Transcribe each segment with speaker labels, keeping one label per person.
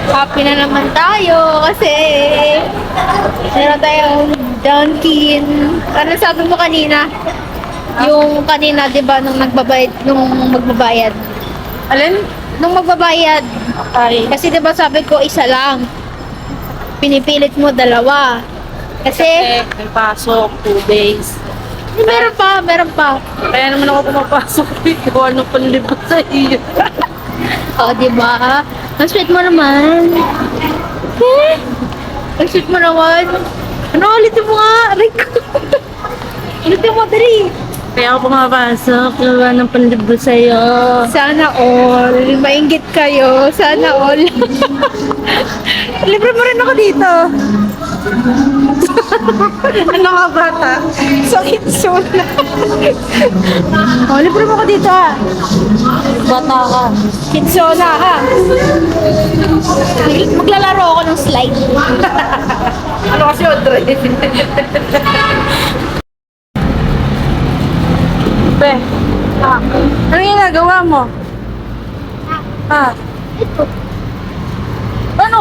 Speaker 1: Happy na naman tayo kasi meron tayong Dunkin. Ano sabi mo kanina? Yung kanina, di ba, nung magbabayad.
Speaker 2: Alin?
Speaker 1: Nung magbabayad.
Speaker 2: Ay.
Speaker 1: Kasi di ba sabi ko isa lang. Pinipilit mo dalawa. Kasi,
Speaker 2: May pasok, 2 days.
Speaker 1: meron pa, meron pa.
Speaker 2: Kaya naman ako pumapasok. Gawa ng panlibot sa iyo.
Speaker 1: O, di ba? Ang sweet mo naman. Eh, ang sweet mo naman. Ano, ulitin mo nga. Aray ko. Ulitin mo, dali.
Speaker 2: Kaya ako pumapasok. Gawa ng panlibot sa iyo.
Speaker 1: Sana all. Mainggit kayo. Sana all. Libre mo rin ako dito.
Speaker 2: Ano ka bata?
Speaker 1: Sakit suna. Libre mo ako dito ha.
Speaker 2: Bata ka.
Speaker 1: Kitsona ha. Maglalaro ako ng slide.
Speaker 2: Ano kasi Audrey? Be, ano ginagawa mo?
Speaker 1: Ito.
Speaker 2: Ano?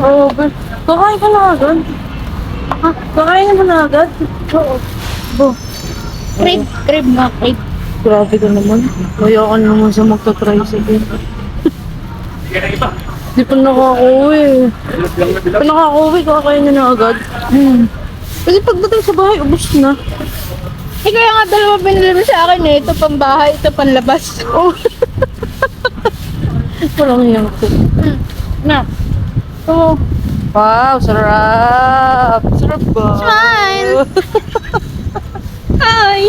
Speaker 2: Oh, be, kakain ka na agad? Kakain mo na agad? Oo. Bo,
Speaker 1: Crib nga, crib.
Speaker 2: grabe ka naman. Kaya ka naman sa magta-tricycle. Di pa nakaka-uwi. Pa nakaka-uwi, kakain na agad. Kasi pagdating sa bahay, ubos na.
Speaker 1: Eh kaya nga dalawa binili mo sa akin eh. Ito pang bahay, ito pang labas.
Speaker 2: Oh. Walang hiyang ko.
Speaker 1: Na.
Speaker 2: Oh. Wow, sarap! Sarap ba?
Speaker 1: Smile! Hi!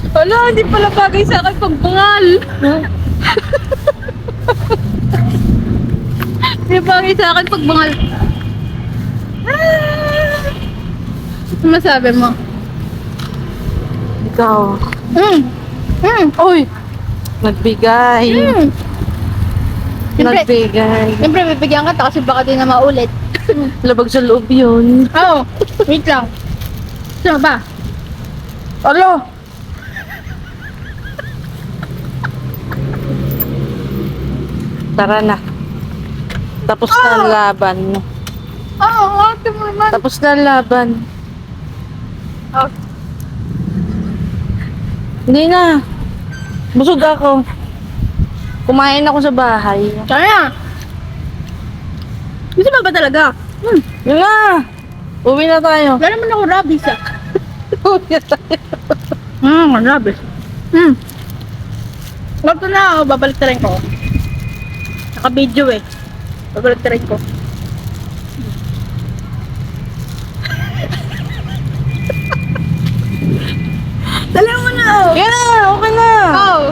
Speaker 1: Wala, hindi pala bagay sa akin pagbangal. Hindi bagay sa akin pagbangal. Ano masabi mo?
Speaker 2: Ikaw. Uy! Nagbigay.
Speaker 1: Siyempre,
Speaker 2: Nagbigay.
Speaker 1: siyempre bibigyan ka kasi baka di na maulit.
Speaker 2: Labag sa loob yun.
Speaker 1: Oo, wait lang. Sino ba?
Speaker 2: Alo! Tara na. Tapos na ang laban.
Speaker 1: Oo, ate mo naman.
Speaker 2: Tapos na ang laban.
Speaker 1: Oh,
Speaker 2: Hindi na. Busog ako. Kumain ako sa bahay.
Speaker 1: kaya. Gusto mo ba talaga?
Speaker 2: Yun na! Uwi na tayo.
Speaker 1: Wala naman ako rabies ah.
Speaker 2: Uwi na tayo.
Speaker 1: Rabies. Ito na, babalik na rin ko. Naka-video eh. Babalik na rin ko. Dali mo na oh.
Speaker 2: Yan na! Okay na!
Speaker 1: Oh.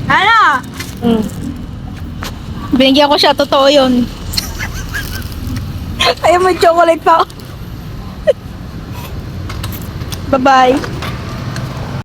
Speaker 1: Ano? Binigyan ko siya, totoo yun. Ayaw mo chocolate pa ako. Bye-bye.